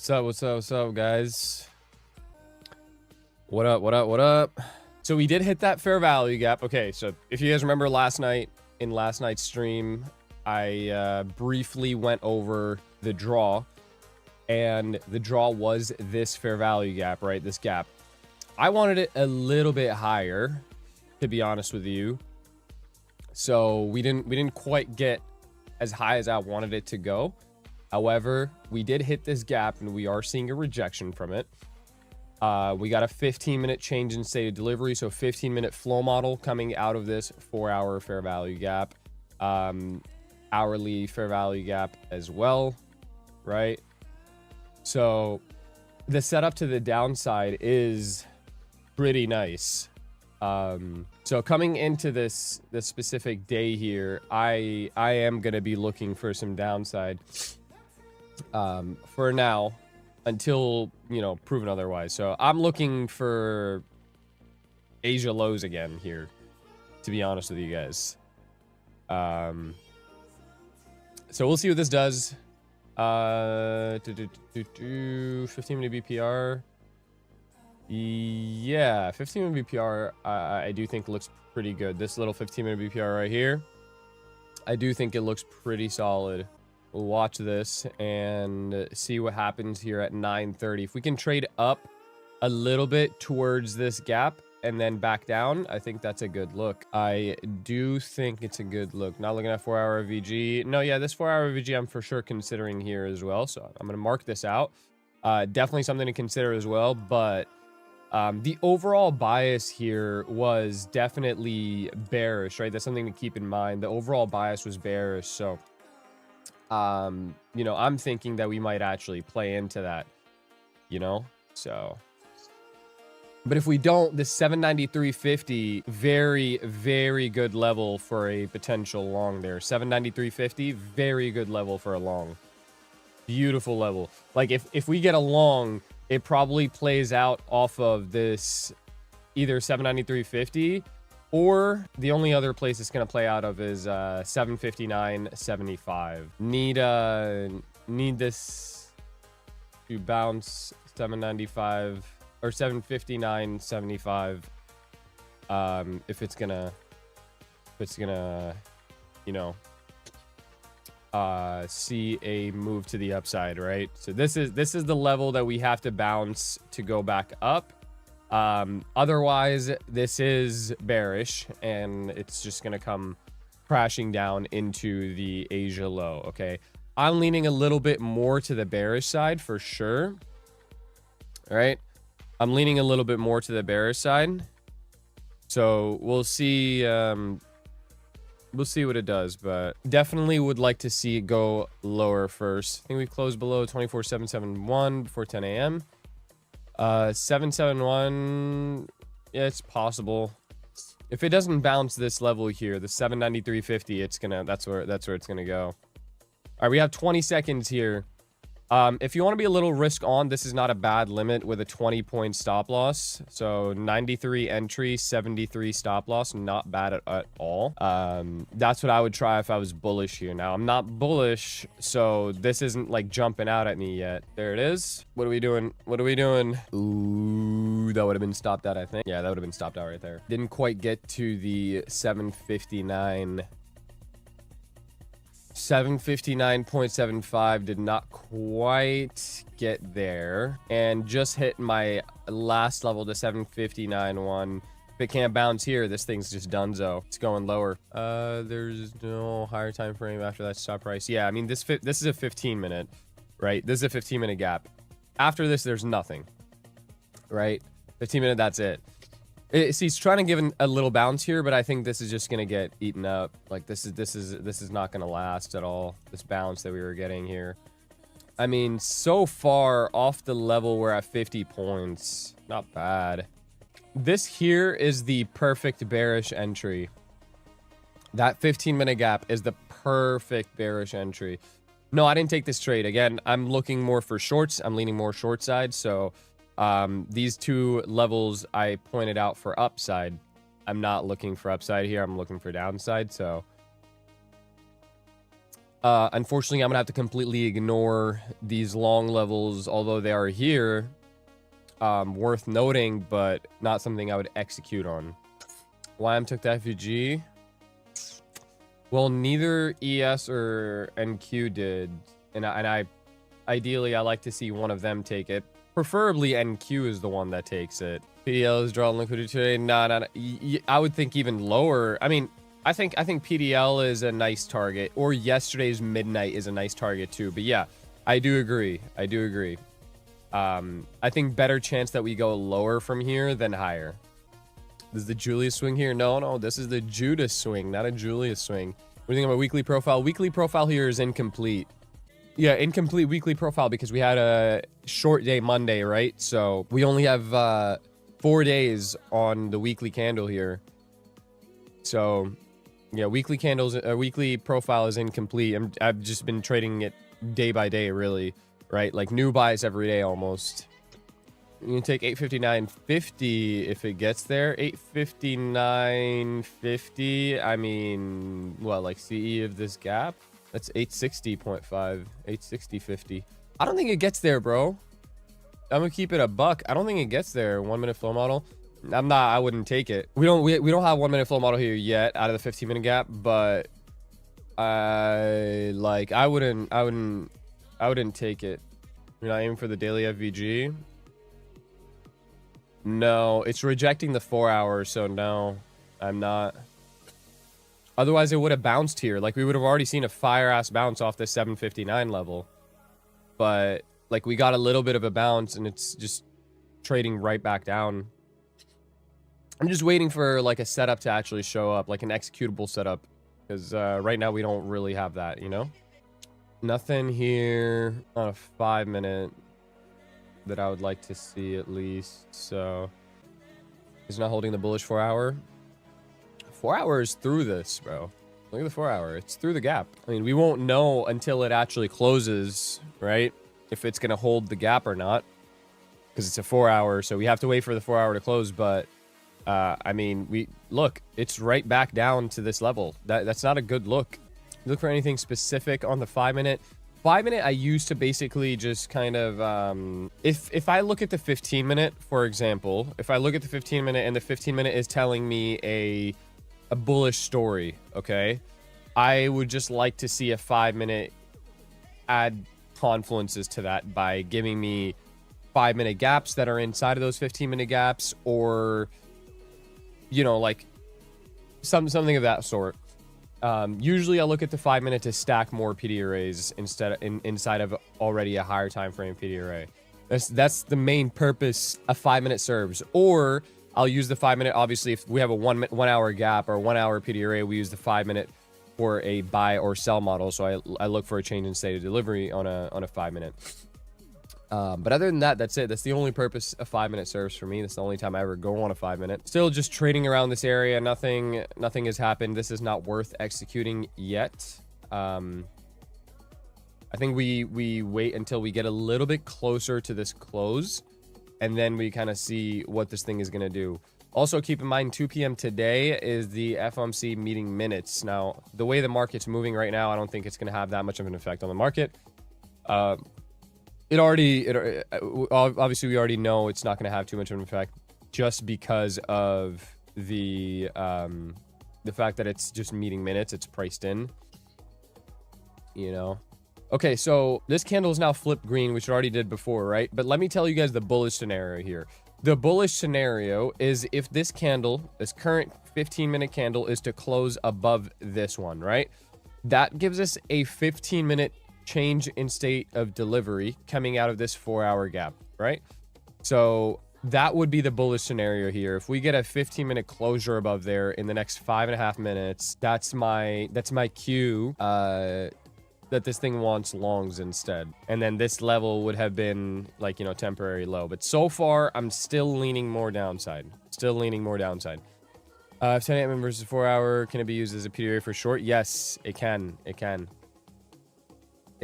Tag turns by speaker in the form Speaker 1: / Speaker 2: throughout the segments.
Speaker 1: What's up, guys? What up? So we did hit that fair value gap. Okay, so if you guys remember last night, in last night's stream, I briefly went over the draw, and the draw was this fair value gap, right? This gap. I wanted it a little bit higher, to be honest with you. So we didn't quite get as high as I wanted it to go. However, we did hit this gap, and we are seeing a rejection from it. We got a 15-minute change in state of delivery, so 15-minute flow model coming out of this 4-hour fair value gap, hourly fair value gap as well, right? So the setup to the downside is pretty nice. So coming into this specific day here, I am gonna be looking for some downside for now, until, you know, proven otherwise. So I'm looking for Asia lows again here, to be honest with you guys. So we'll see what this does. 15-minute BPR. Yeah, 15-minute BPR, I do think looks pretty good. This little 15-minute BPR right here, I do think it looks pretty solid. We'll watch this and see what happens here at 9:30. If we can trade up a little bit towards this gap and then back down, I think that's a good look. I do think it's a good look. Not looking at 4-hour VG. No, yeah, this 4-hour VG I'm for sure considering here as well. So I'm going to mark this out. Definitely something to consider as well. But the overall bias here was definitely bearish, right? That's something to keep in mind. The overall bias was bearish. So you know, I'm thinking that we might actually play into that, you know, so. But if we don't, the 793.50, very good level for a potential long there. 793.50, very good level for a long. Beautiful level. Like if we get a long, it probably plays out off of this either 793.50, or the only other place it's going to play out of is 759.75. Need this to bounce 795 or 759.75. If it's gonna, you know, see a move to the upside, right? So this is the level that we have to bounce to go back up. Otherwise, this is bearish, and it's just gonna come crashing down into the Asia low. Okay, I'm leaning a little bit more to the bearish side for sure. All right, I'm leaning a little bit more to the bearish side, so we'll see. We'll see what it does, but definitely would like to see it go lower first. I think we closed below 24,771 before 10 a.m. 771, yeah, it's possible. If it doesn't bounce this level here, the 793.50, it's gonna, that's where it's gonna go. All right, we have 20 seconds here. If you want to be a little risk on, this is not a bad limit with a 20-point stop loss. So 93 entry, 73 stop loss, not bad at all. That's what I would try if I was bullish here. Now, I'm not bullish, so this isn't like jumping out at me yet. There it is. What are we doing? What are we doing? Ooh, that would have been stopped out, I think. Yeah, that would have been stopped out right there. Didn't quite get to the 759. 759.75 did not quite get there, and just hit my last level, the 759.1. If it can't bounce here, this thing's just donezo. It's going lower. There's no higher time frame after that stop price. Yeah, I mean, this is a 15-minute, right? This is a 15-minute gap. After this, there's nothing, right? 15-minute, that's it. See, it's trying to give a little bounce here, but I think this is just gonna get eaten up. Like this is not gonna last at all. This bounce that we were getting here. I mean, so far off the level, we're at 50 points. Not bad. This here is the perfect bearish entry. That 15-minute gap is the perfect bearish entry. No, I didn't take this trade. Again, I'm looking more for shorts. I'm leaning more short side, so these two levels I pointed out for upside. I'm not looking for upside here. I'm looking for downside. So Unfortunately, I'm gonna have to completely ignore these long levels, although they are here. Worth noting, but not something I would execute on. YM took the FUG. Well, neither ES or NQ did, and I ideally I like to see one of them take it. Preferably NQ is the one that takes it. PDL is drawing liquidity today. Nah. I would think even lower. I mean, I think PDL is a nice target, or yesterday's midnight is a nice target too. But yeah, I do agree. I think better chance that we go lower from here than higher. This is the Julius swing here. No, this is the Judas swing, not a Julius swing. What do you think of my weekly profile? Weekly profile here is incomplete. Yeah, incomplete weekly profile because we had a short day Monday, right? So we only have 4 days on the weekly candle here. So yeah, weekly profile is incomplete. I've just been trading it day by day, really, right? Like new buys every day almost. You can take 859.50 if it gets there. 859.50. I mean, what, like CE of this gap? That's 860.5. 860.50. I don't think it gets there, bro. I'm gonna keep it a buck. I don't think it gets there. 1 minute flow model. I wouldn't take it. We don't have 1 minute flow model here yet out of the 15 minute gap, but I wouldn't take it. You're not aiming for the daily FVG. No, it's rejecting the 4 hour, so no, I'm not. Otherwise, it would have bounced here. Like, we would have already seen a fire-ass bounce off the 759 level. But, like, we got a little bit of a bounce, and it's just trading right back down. I'm just waiting for, like, a setup to actually show up, like an executable setup. Because right now, we don't really have that, you know? Nothing here on a 5 minute that I would like to see at least. So he's not holding the bullish 4 hour. 4 hours through this, bro. Look at the 4 hour. It's through the gap. I mean, we won't know until it actually closes, right? If it's gonna hold the gap or not, because it's a 4 hour. So we have to wait for the 4 hour to close. But I mean, look, it's right back down to this level. That's not a good look. Look for anything specific on the 5 minute. 5 minute, I used to basically just kind of, if I look at the 15 minute, for example, if I look at the 15 minute and the 15 minute is telling me a bullish story, okay, I would just like to see a 5 minute add confluences to that by giving me 5 minute gaps that are inside of those 15 minute gaps, or, you know, like something of that sort. Usually I look at the 5 minute to stack more PD arrays inside of already a higher time frame PD array. That's the main purpose a 5 minute serves. Or I'll use the 5 minute, obviously, if we have a 1 hour gap or 1 hour PD array, we use the 5 minute for a buy or sell model. So I look for a change in state of delivery on a 5 minute. But other than that, that's it. That's the only purpose a 5 minute serves for me. That's the only time I ever go on a 5 minute. Still just trading around this area. Nothing has happened. This is not worth executing yet. I think we wait until we get a little bit closer to this close, and then we kind of see what this thing is going to do. Also, keep in mind, 2 p.m. today is the FOMC meeting minutes. Now, the way the market's moving right now, I don't think it's going to have that much of an effect on the market. Obviously we already know it's not going to have too much of an effect, just because of the fact that it's just meeting minutes. It's priced in, you know. Okay, so this candle is now flipped green, which it already did before, right? But let me tell you guys the bullish scenario here. The bullish scenario is if this candle, this current 15-minute candle, is to close above this one, right? That gives us a 15-minute change in state of delivery coming out of this 4 hour gap, right? So that would be the bullish scenario here. If we get a 15-minute closure above there in the next 5.5 minutes, that's my cue that this thing wants longs instead. And then this level would have been, like, you know, temporary low. But so far, I'm still leaning more downside. If 10 AM versus 4 hour, can it be used as a PDA for short? Yes, it can. It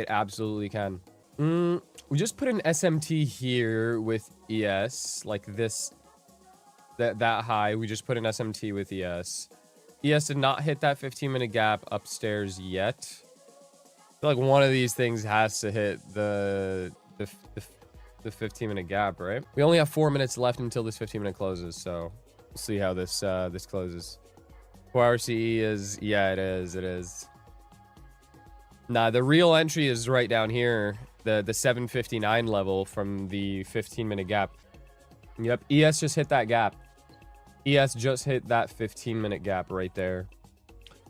Speaker 1: absolutely can. We just put an SMT here with ES, like this, that high. We just put an SMT with ES. ES did not hit that 15-minute gap upstairs yet. feel like one of these things has to hit the 15-minute gap, right? We only have 4 minutes left until this 15-minute closes, so we'll see how this this closes. 4-hour CE is, yeah, it is. Nah, the real entry is right down here, the 759 level from the 15-minute gap. Yep, ES just hit that gap. ES just hit that 15-minute gap right there.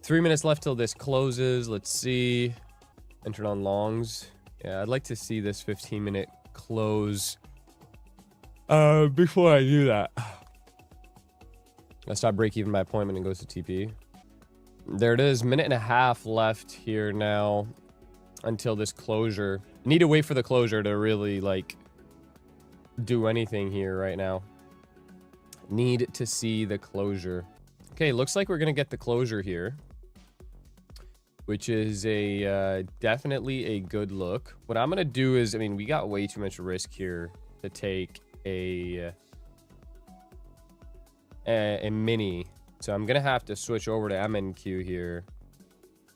Speaker 1: 3 minutes left till this closes. Let's see. Entered on longs. Yeah, I'd like to see this 15-minute close before I do that. I stop break even my appointment and goes to TP. There it is. Minute and a half left here now until this closure. Need to wait for the closure to really like do anything here right now. Need to see the closure. Okay, looks like we're gonna get the closure here, which is a definitely a good look. What I'm gonna do is, I mean, we got way too much risk here to take a mini, so I'm gonna have to switch over to MNQ here.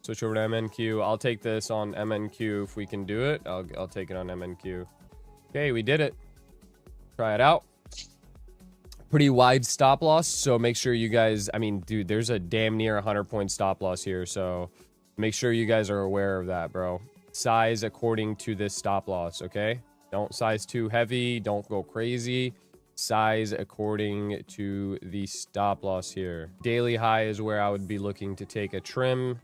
Speaker 1: Switch over to MNQ. I'll take this on MNQ if we can do it. I'll take it on MNQ. Okay, we did it. Try it out. Pretty wide stop loss, so make sure you guys, I mean, dude, there's a damn near 100-point stop loss here, so make sure you guys are aware of that, bro. Size according to this stop loss, okay? Don't size too heavy, don't go crazy. Size according to the stop loss here. Daily high is where I would be looking to take a trim.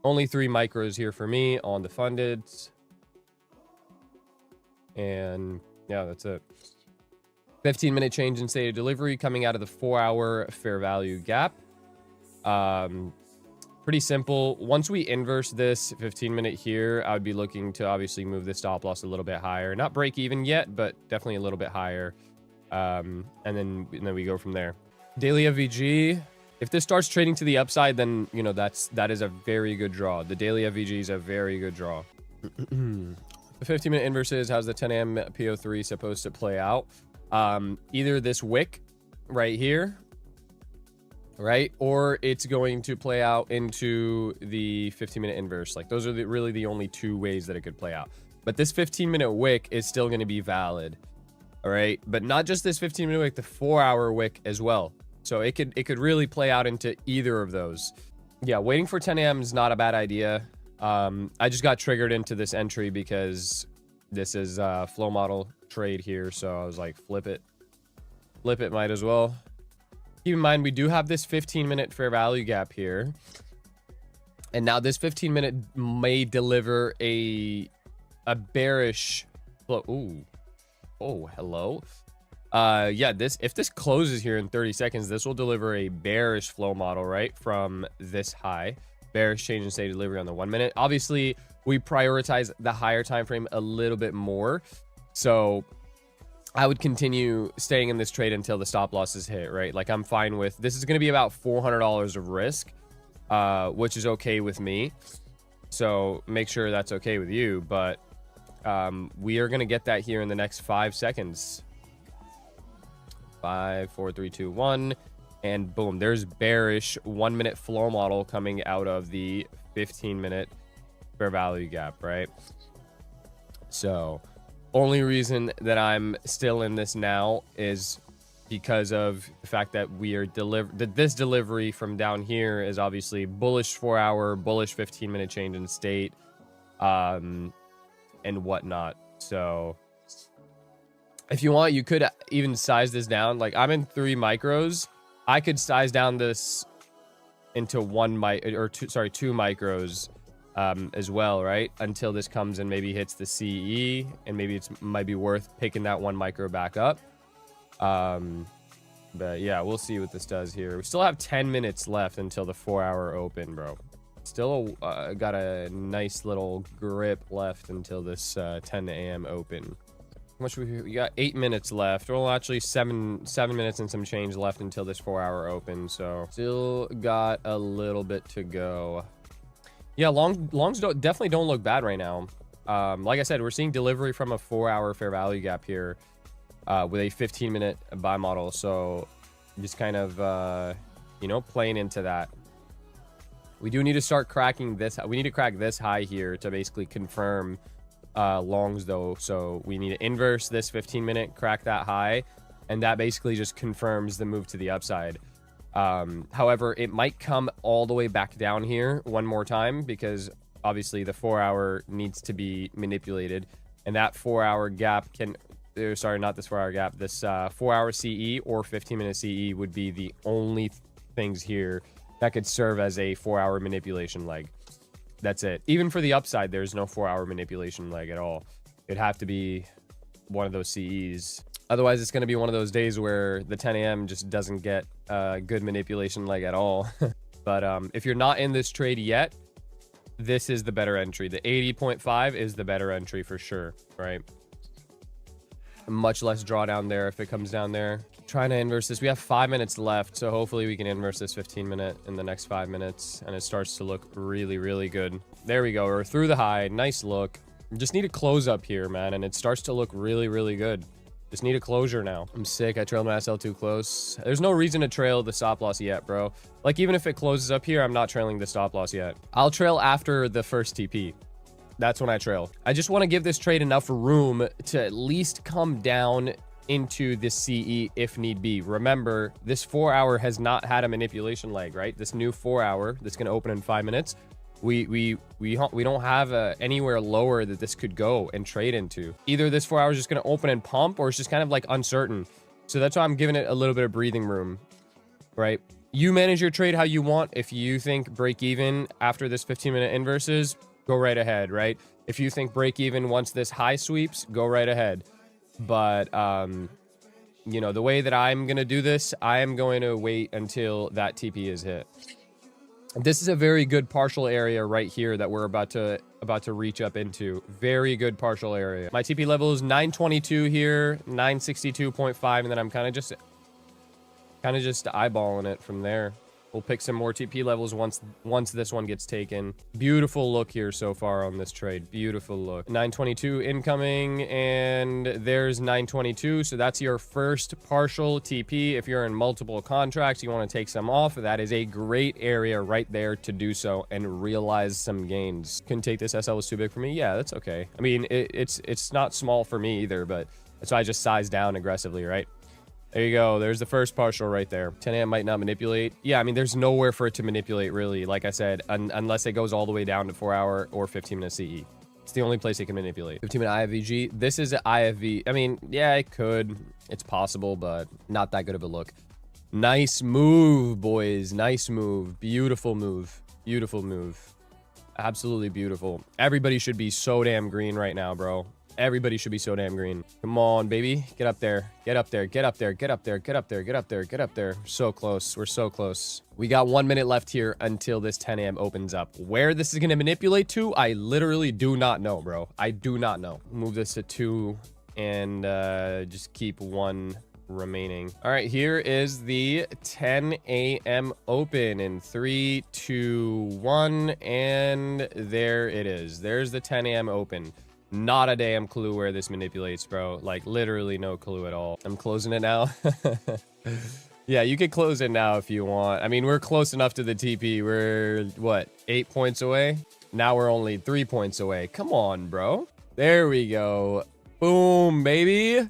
Speaker 1: Only 3 micros here for me on the funded. And yeah, that's it. 15-minute change in state of delivery coming out of the 4-hour fair value gap. Pretty simple. Once we inverse this 15-minute here, I would be looking to obviously move the stop loss a little bit higher. Not break even yet, but definitely a little bit higher. And then we go from there. Daily FVG. If this starts trading to the upside, then, you know, that is a very good draw. The daily FVG is a very good draw. The 15-minute inverses, how's the 10 a.m. PO3 supposed to play out? Either this wick right here, right? Or it's going to play out into the 15-minute inverse. Like, those are really the only 2 ways that it could play out. But this 15-minute wick is still going to be valid. All right? But not just this 15-minute wick, the 4-hour wick as well. So it could really play out into either of those. Yeah, waiting for 10 a.m. is not a bad idea. I just got triggered into this entry because this is a flow model trade here. So I was like, flip it. Flip it, might as well. Keep in mind, we do have this 15-minute fair value gap here. And now this 15-minute may deliver a bearish flow. Ooh. Oh, hello. Yeah, if this closes here in 30 seconds, this will deliver a bearish flow model, right? From this high. Bearish change in state of delivery on the 1 minute. Obviously, we prioritize the higher time frame a little bit more. So I would continue staying in this trade until the stop loss is hit, right? Like, I'm fine with this. Is going to be about $400 of risk, which is okay with me. So make sure that's okay with you. But we are going to get that here in the next 5 seconds. 5, 4, 3, 2, 1, and boom, there's bearish 1 minute flow model coming out of the 15-minute fair value gap, right? So only reason that I'm still in this now is because of the fact that we are this delivery from down here is obviously bullish 4-hour, bullish 15-minute change in state, and whatnot. So if you want, you could even size this down. Like, I'm in 3 micros. I could size down this into 2 micros as well, right? Until this comes and maybe hits the CE, and maybe might be worth picking that 1 micro back up. But yeah, we'll see what this does here. We still have 10 minutes left until the 4-hour open, bro. Still got a nice little grip left until this 10 a.m. open. How much we got? 8 minutes left. Well, actually 7 minutes and some change left until this 4-hour open. So still got a little bit to go. Yeah, longs definitely don't look bad right now. Like I said, we're seeing delivery from a 4-hour fair value gap here with a 15-minute buy model. So just kind of, you know, playing into that. We do need to start cracking this. We need to crack this high here to basically confirm longs though. So we need to inverse this 15-minute, crack that high, and that basically just confirms the move to the upside. However, it might come all the way back down here one more time because obviously the 4-hour needs to be manipulated, and that 4-hour gap can sorry, not this 4-hour gap, this 4-hour CE or 15-minute CE would be the only things here that could serve as a 4-hour manipulation leg. That's it. Even for the upside, there's no 4-hour manipulation leg at all. It'd have to be one of those CEs. Otherwise, it's going to be one of those days where the 10 a.m. just doesn't get a good manipulation leg at all. But if you're not in this trade yet, this is the better entry. The 80.5 is the better entry for sure, right? Much less drawdown there if it comes down there. Trying to inverse this. We have 5 minutes left, so hopefully we can inverse this 15-minute in the next 5 minutes, and it starts to look really, really good. There we go. We're through the high. Nice look. Just need a close up here, man, and it starts to look really, really good. Just need a closure now. I'm sick. I trailed my SL too close. There's no reason to trail the stop loss yet, bro. Like, even if it closes up here, I'm not trailing the stop loss yet. I'll trail after the first TP. That's when I trail. I just want to give this trade enough room to at least come down into this CE if need be. Remember, this 4-hour has not had a manipulation leg, right? This new 4-hour that's going to open in 5 minutes. We don't have anywhere lower that this could go and trade into. Either this 4-hour is just going to open and pump, or it's just kind of like uncertain. So that's why I'm giving it a little bit of breathing room, right? You manage your trade how you want. If you think break even after this 15-minute inverses, go right ahead, right? If you think break even once this high sweeps, go right ahead. But you know, the way that I'm gonna do this, I am going to wait until that TP is hit. This is a very good partial area right here that we're about to reach up into. Very good partial area. My TP level is 922 here, 962.5, and then I'm kind of just eyeballing it from there. We'll pick some more TP levels once this one gets taken. Beautiful look here so far on this trade. Beautiful look. 922 incoming, and there's 922. So that's your first partial TP. If you're in multiple contracts, you want to take some off, that is a great area right there to do so and realize some gains. Couldn't take this. SL was too big for me. Yeah, that's okay. I mean, it's not small for me either, but that's why I just sized down aggressively, right? There you go. There's the first partial right there. 10 a.m. might not manipulate. Yeah, I mean, there's nowhere for it to manipulate, really. Like I said, unless it goes all the way down to 4-hour or 15-minute CE. It's the only place it can manipulate. 15-minute IFVG. This is an IFV. I mean, yeah, it could. It's possible, but not that good of a look. Nice move, boys. Nice move. Beautiful move. Beautiful move. Absolutely beautiful. Everybody should be so damn green right now, bro. Everybody should be so damn green. Come on, baby. Get up there. Get up there. Get up there. Get up there. Get up there. Get up there. Get up there. So close. We're so close. We got 1 minute left here until this 10 a.m. opens up. Where this is going to manipulate to, I literally do not know, bro. I do not know. Move this to 2 and just keep 1 remaining. All right, here is the 10 a.m. open in 3, 2, 1, and there it is. There's the 10 a.m. open. Not a damn clue where this manipulates, bro. Like, literally no clue at all. I'm closing it now. Yeah, you could close it now if you want. I mean, we're close enough to the TP. We're, what, 8 points away? Now we're only 3 points away. Come on, bro. There we go. Boom, baby.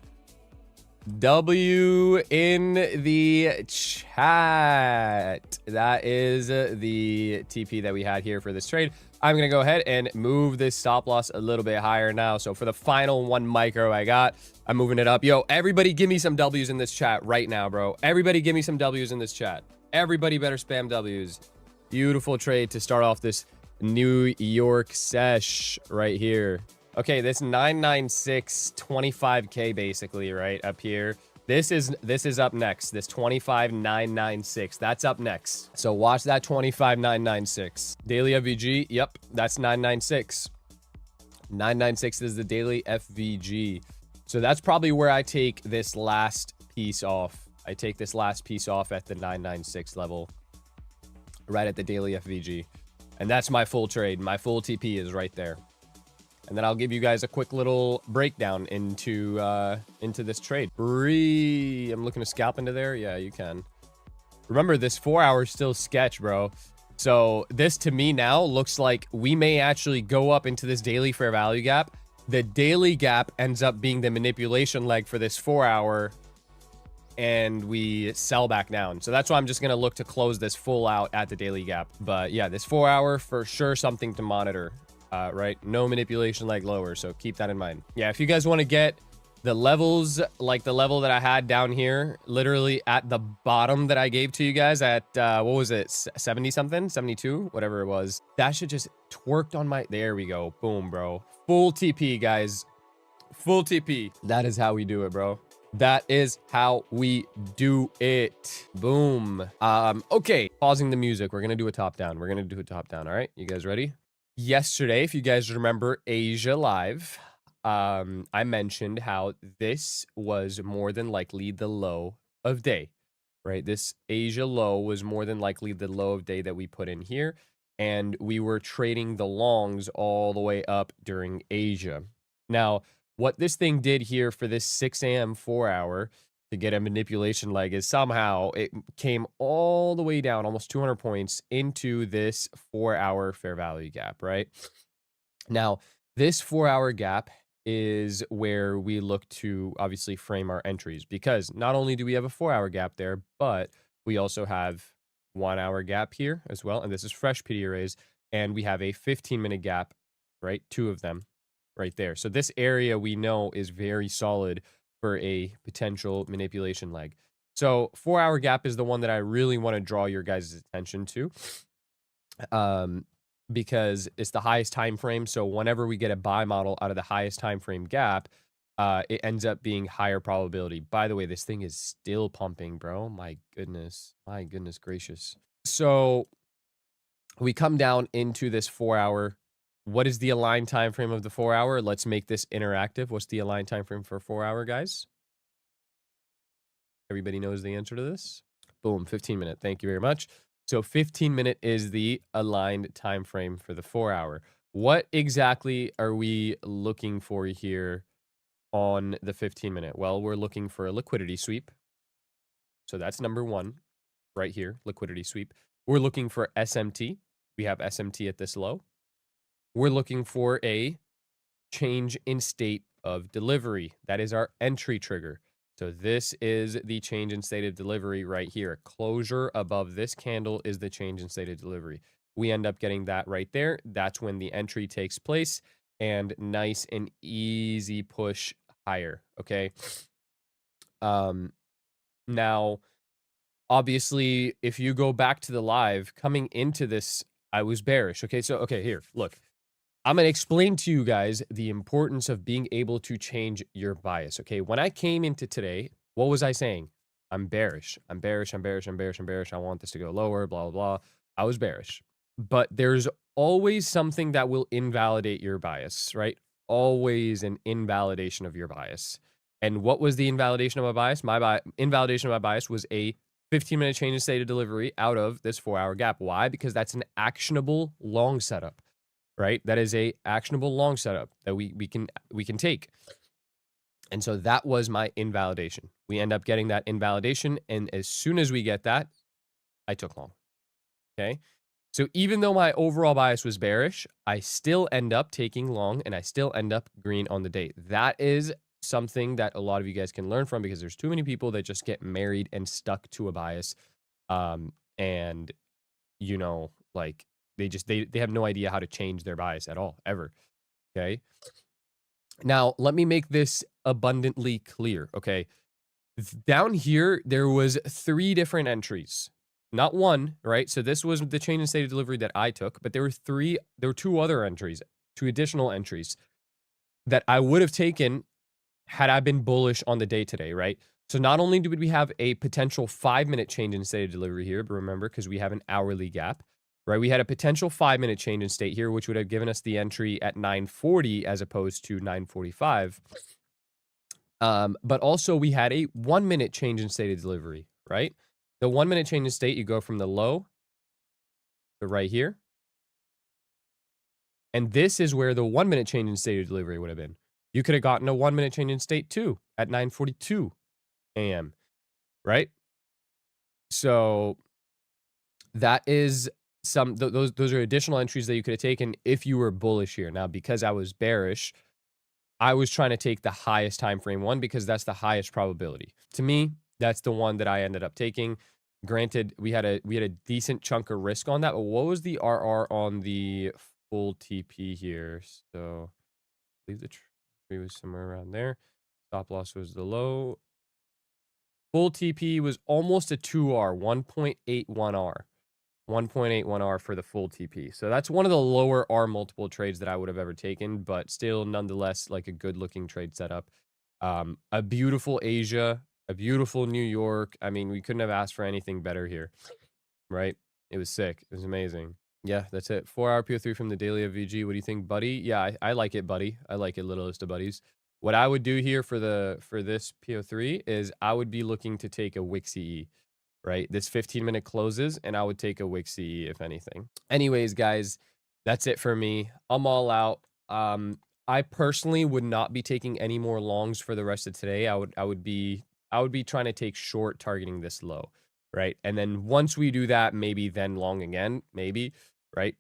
Speaker 1: W in the chat. That is the TP that we had here for this trade. I'm going to go ahead and move this stop loss a little bit higher now. So for the final 1 micro I got, I'm moving it up. Yo, everybody give me some W's in this chat right now, bro. Everybody give me some W's in this chat. Everybody better spam W's. Beautiful trade to start off this New York sesh right here. Okay, this 996 25K basically right up here. This is up next. This 25,996. That's up next. So watch that 25,996. Daily FVG. Yep, that's 996. 996 is the daily FVG. So that's probably where I take this last piece off. I take this last piece off at the 996 level. Right at the daily FVG. And that's my full trade. My full TP is right there. And then I'll give you guys a quick little breakdown into this trade. I'm looking to scalp into there. Yeah, you can. Remember, this 4 hour still sketch, bro. So this to me now looks like we may actually go up into this daily fair value gap. The daily gap ends up being the manipulation leg for this 4 hour, and we sell back down. So that's why I'm just going to look to close this full out at the daily gap. But yeah, this 4 hour for sure something to monitor, right? No manipulation leg lower. So keep that in mind. Yeah, if you guys want to get the levels, like the level that I had down here, literally at the bottom that I gave to you guys at, what was it, 70 something, 72, whatever it was. That should just twerked on my, there we go. Boom, bro. Full TP, guys. Full TP. That is how we do it, bro. That is how we do it. Boom. Okay, pausing the music. We're gonna do a top down. We're gonna do a top down. All right, you guys ready? Yesterday, if you guys remember Asia Live, I mentioned how this was more than likely the low of day, right? This Asia low was more than likely the low of day that we put in here, and we were trading the longs all the way up during Asia. Now, what this thing did here for this 6 a.m. 4 hour to get a manipulation leg is somehow it came all the way down almost 200 points into this 4 hour fair value gap, right? Now, this 4 hour gap is where we look to obviously frame our entries, because not only do we have a 4 hour gap there, but we also have 1 hour gap here as well. And this is fresh PD arrays. And we have a 15-minute gap, right? 2 of them right there. So this area we know is very solid for a potential manipulation leg. So 4 hour gap is the one that I really want to draw your guys' attention to. Because it's the highest time frame. So whenever we get a buy model out of the highest time frame gap, it ends up being higher probability. By the way, this thing is still pumping, bro. My goodness gracious. So we come down into this 4 hour. What is the aligned time frame of the 4 hour? Let's make this interactive. What's the aligned time frame for 4 hour, guys? Everybody knows the answer to this. Boom, 15-minute. Thank you very much. So 15-minute is the aligned time frame for the 4 hour. What exactly are we looking for here on the 15-minute? Well, we're looking for a liquidity sweep. So that's number one right here, liquidity sweep. We're looking for SMT. We have SMT at this low. We're looking for a change in state of delivery. That is our entry trigger. So this is the change in state of delivery right here. Closure above this candle is the change in state of delivery. We end up getting that right there. That's when the entry takes place, and nice and easy push higher. Okay. Now, obviously, if you go back to the live coming into this, I was bearish. Okay. So, okay, here, look. I'm going to explain to you guys the importance of being able to change your bias. Okay. When I came into today, what was I saying? I'm bearish. I'm bearish. I'm bearish. I'm bearish. I'm bearish. I want this to go lower, blah, blah, blah. I was bearish. But there's always something that will invalidate your bias, right? Always an invalidation of your bias. And what was the invalidation of my bias? My invalidation of my bias was a 15-minute change in state of delivery out of this 4 hour gap. Why? Because that's an actionable long setup. Right? That is a actionable long setup that we can take. And so that was my invalidation. We end up getting that invalidation. And as soon as we get that, I took long. Okay. So even though my overall bias was bearish, I still end up taking long, and I still end up green on the day. That is something that a lot of you guys can learn from, because there's too many people that just get married and stuck to a bias. And you know, like, they have no idea how to change their bias at all, ever. Okay. Now, let me make this abundantly clear. Okay. Down here, there was 3 different entries, not one, right? So this was the change in state of delivery that I took, but there were 2 other entries, 2 additional entries that I would have taken had I been bullish on the day today, right? So not only did we have a potential 5-minute change in state of delivery here, but remember, because we have an hourly gap, right? We had a potential 5-minute change in state here, which would have given us the entry at 9:40 as opposed to 9:45. But also we had a 1-minute change in state of delivery, right? The 1-minute change in state, you go from the low to right here. And this is where the 1-minute change in state of delivery would have been. You could have gotten a 1-minute change in state too at 9:42 a.m., right? So that is those are additional entries that you could have taken if you were bullish here. Now, because I was bearish, I was trying to take the highest time frame one because that's the highest probability. To me, that's the one that I ended up taking. Granted, we had a decent chunk of risk on that, but what was the RR on the full TP here? So I believe the tree was somewhere around there. Stop loss was the low. Full TP was almost a 2R, 1.81R. 1.81R for the full TP. So that's one of the lower R multiple trades that I would have ever taken, but still nonetheless like a good looking trade setup. A beautiful Asia, a beautiful New York. I mean, we couldn't have asked for anything better here, right? It was sick. It was amazing. Yeah, that's it. 4-hour PO3 from the daily of VG. What do you think, buddy? Yeah, I like it, buddy. I like it, littlest of buddies. What I would do here for this PO3 is I would be looking to take a Wick CE, right? This 15-minute closes, and I would take a Wick CE if anything. Anyways, guys, that's it for me. I'm all out. I personally would not be taking any more longs for the rest of today. I would be trying to take short targeting this low, right? And then once we do that, maybe then long again, maybe, right?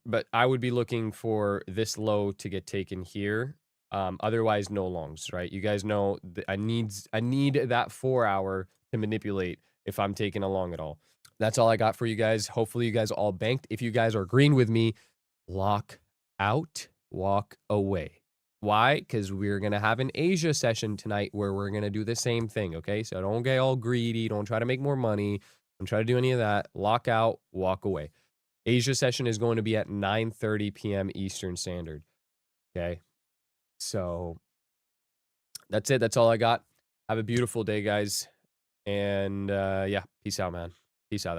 Speaker 1: But I would be looking for this low to get taken here. Otherwise, no longs, right? You guys know I need that 4-hour to manipulate if I'm taking a long at all. That's all I got for you guys. Hopefully you guys all banked. If you guys are green with me, lock out, walk away. Why? Because we're going to have an Asia session tonight where we're going to do the same thing, okay? So don't get all greedy. Don't try to make more money. Don't try to do any of that. Lock out, walk away. Asia session is going to be at 9:30 p.m. Eastern Standard, okay? So that's it. That's all I got. Have a beautiful day, guys. And yeah, peace out, man. Peace out.